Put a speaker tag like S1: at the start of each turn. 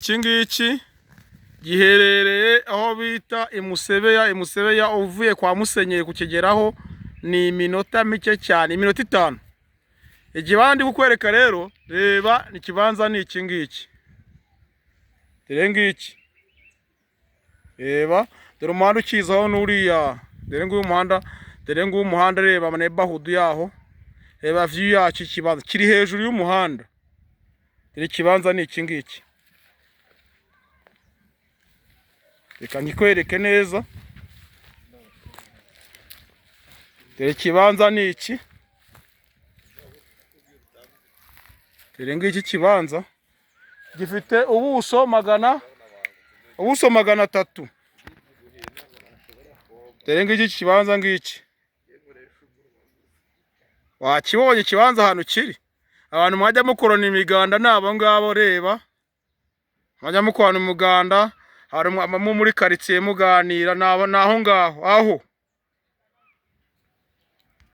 S1: Iki ngiki giherereye aho bita Imusebeya uvuye kwa Musenyeri kukigeraho ni iminota mike cyane, iminota 5. Ikibanza ndi kukwereka rero, reba ikibanza ni iki ngiki. Dore ngiki. Reba, dore umuhanda ukizaho n'uriya. Dore nguyu umuhanda, dore nguyu umuhanda, reba neighborhood yaho. Reba view yacu, ikibanza kiri hejuru y'umuhanda. Dore ikibanza ni iki ngiki. Reka nkikwereke neza. Dore ikibanza ni iki. Dore ngiki kibanza gifite ubuso 300. Dore ngiki kibanza ngiki. Wakibonye kibanza hano kiri. Abantu mwajya mukorana imiganda nabo ngabo, reba. Mwajya mukorana umuganda, hari muri quartier muganira naho ngaho aho.